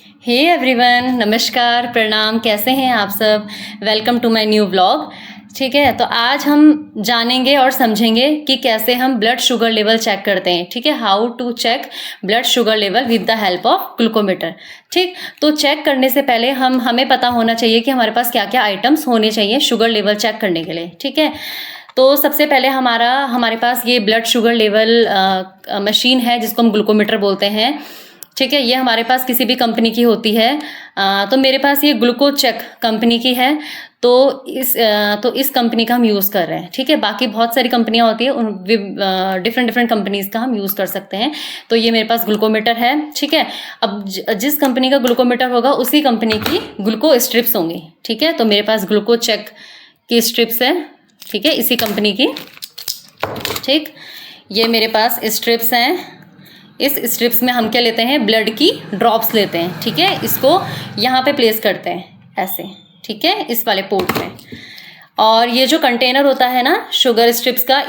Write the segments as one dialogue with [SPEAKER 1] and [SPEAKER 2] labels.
[SPEAKER 1] Hey everyone, नमस्कार, प्रणाम। कैसे हैं आप सब? Welcome to my new vlog. ठीक है, तो आज हम जानेंगे और समझेंगे कि कैसे हम ब्लड शुगर लेवल चेक करते हैं। ठीक है, how to check blood sugar level with the help of glucometer. ठीक, तो चेक करने से पहले हमें पता होना चाहिए कि हमारे पास क्या क्या आइटम्स होने चाहिए शुगर लेवल चेक करने के लिए। ठीक है, तो सबसे पहले हमारे पास ये ब्लड शुगर लेवल मशीन है जिसको हम ग्लूकोमीटर बोलते हैं। ठीक है, ये हमारे पास किसी भी कंपनी की होती है। तो मेरे पास ये ग्लूकोचेक कंपनी की है। तो इस कंपनी का हम यूज़ कर रहे हैं। ठीक है, बाकी बहुत सारी कंपनियां होती है, डिफरेंट कंपनीज का हम यूज़ कर सकते हैं। तो ये मेरे पास ग्लूकोमीटर है। ठीक है, अब जिस कंपनी का ग्लूकोमीटर होगा उसी कंपनी की ग्लूको स्ट्रिप्स होंगी। ठीक है, तो मेरे पास ग्लूकोचेक की स्ट्रिप्स है। ठीक है, इसी कंपनी की। ठीक, ये मेरे पास स्ट्रिप्स हैं। इस स्ट्रिप्स में हम क्या लेते हैं, ब्लड की ड्रॉप्स लेते हैं। ठीक है, इसको यहाँ पे प्लेस करते हैं ऐसे। ठीक है, इस वाले पोर्ट में। और ये जो कंटेनर होता है ना शुगर स्ट्रिप्स का,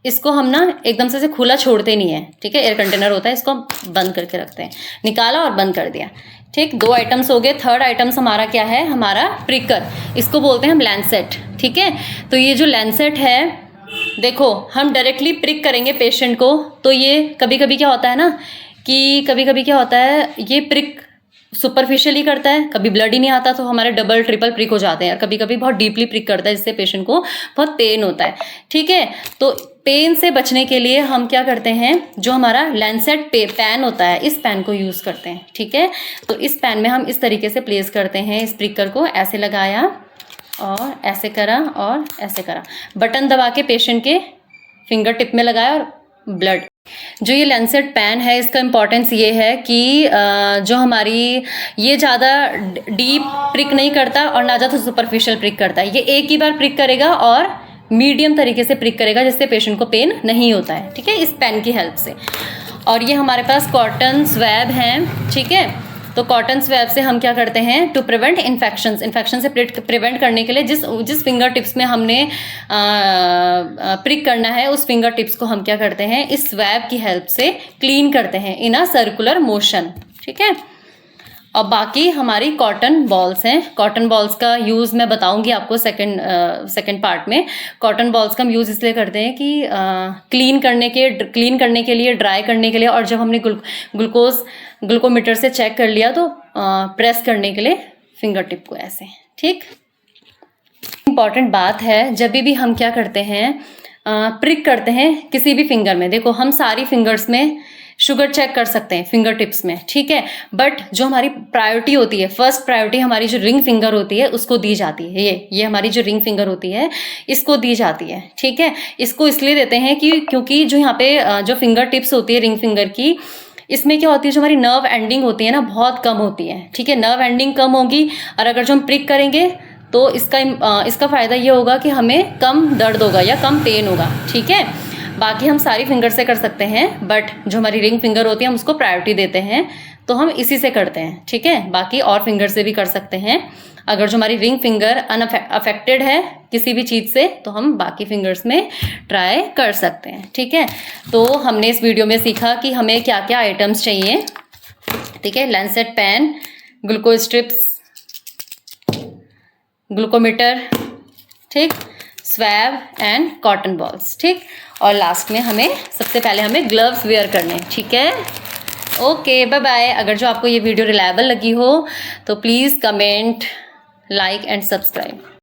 [SPEAKER 1] इसको हम ना एकदम से खुला छोड़ते नहीं है। ठीक है, एयर कंटेनर होता है, इसको हम बंद करके रखते हैं। निकाला और बंद कर दिया। ठीक, 2 आइटम्स हो गए। थर्ड आइटम्स हमारा क्या है, हमारा प्रिकर। इसको बोलते हैं हम लैंसेट। ठीक है, तो ये जो लैंसेट है, देखो हम डायरेक्टली प्रिक करेंगे पेशेंट को, तो ये कभी कभी क्या होता है ना कि ये प्रिक सुपरफिशियली करता है, कभी ब्लड ही नहीं आता तो हमारे डबल ट्रिपल प्रिक हो जाते हैं। और कभी कभी बहुत डीपली प्रिक करता है जिससे पेशेंट को बहुत पेन होता है। ठीक है, तो पेन से बचने के लिए हम क्या करते हैं, जो हमारा लैंसेट पैन होता है, इस पैन को यूज़ करते हैं। ठीक है, तो इस पैन में हम इस तरीके से प्लेस करते हैं। इस प्रिकर को ऐसे लगाया और ऐसे करा और ऐसे करा, बटन दबा के पेशेंट के फिंगर टिप में लगाया और ब्लड। जो ये लैंसेट पैन है, इसका इम्पॉर्टेंस ये है कि जो हमारी ये ज़्यादा डीप प्रिक नहीं करता और ना ज़्यादा सुपरफिशियल प्रिक करता है। ये एक ही बार प्रिक करेगा और मीडियम तरीके से प्रिक करेगा जिससे पेशेंट को पेन नहीं होता है। ठीक है, इस पैन की हेल्प से। और ये हमारे पास कॉटन स्वैब हैं। ठीक है, तो कॉटन स्वैब से हम क्या करते हैं, टू प्रिवेंट इन्फेक्शन से प्रिवेंट करने के लिए जिस फिंगर टिप्स में हमने प्रिक करना है, उस फिंगर टिप्स को हम क्या करते हैं, इस स्वैब की हेल्प से क्लीन करते हैं इन अ सर्कुलर मोशन। ठीक है, और बाकी हमारी कॉटन बॉल्स हैं। कॉटन बॉल्स का यूज़ मैं बताऊंगी आपको सेकंड पार्ट में। कॉटन बॉल्स का हम यूज़ इसलिए करते हैं कि क्लीन करने के लिए, ड्राई करने के लिए, और जब हमने ग्लूकोमीटर से चेक कर लिया तो प्रेस करने के लिए फिंगर टिप को ऐसे। ठीक, इम्पॉर्टेंट बात है, जब भी हम क्या करते हैं, प्रिक करते हैं किसी भी फिंगर में। देखो हम सारी फिंगर्स में शुगर चेक कर सकते हैं फिंगर टिप्स में। ठीक है, बट जो हमारी प्रायोरिटी होती है, फर्स्ट प्रायोरिटी हमारी जो रिंग फिंगर होती है उसको दी जाती है। ये हमारी जो रिंग फिंगर होती है इसको दी जाती है। ठीक है, इसको इसलिए देते हैं कि क्योंकि जो यहाँ पे जो फिंगर टिप्स होती है रिंग फिंगर की, इसमें क्या होती है, जो हमारी नर्व एंडिंग होती है ना, बहुत कम होती है। ठीक है, नर्व एंडिंग कम होगी और अगर जो हम प्रिक करेंगे तो इसका फ़ायदा ये होगा कि हमें कम दर्द होगा या कम पेन होगा। ठीक है, बाकी हम सारी फिंगर से कर सकते हैं, बट जो हमारी रिंग फिंगर होती है हम उसको प्रायोरिटी देते हैं, तो हम इसी से करते हैं। ठीक है, बाकी और फिंगर से भी कर सकते हैं। अगर जो हमारी रिंग फिंगर अफेक्टेड है किसी भी चीज़ से, तो हम बाकी फिंगर्स में ट्राई कर सकते हैं। ठीक है, तो हमने इस वीडियो में सीखा कि हमें क्या क्या आइटम्स चाहिए। ठीक है, लैंसेट पैन, ग्लूको स्ट्रिप्स, ग्लूकोमीटर, ठीक, स्वैब एंड कॉटन बॉल्स। ठीक, और लास्ट में सबसे पहले हमें ग्लव्स वेयर करने हैं। ठीक है, ओके, बाय बाय। अगर जो आपको ये वीडियो रिलायबल लगी हो तो please comment, like and subscribe.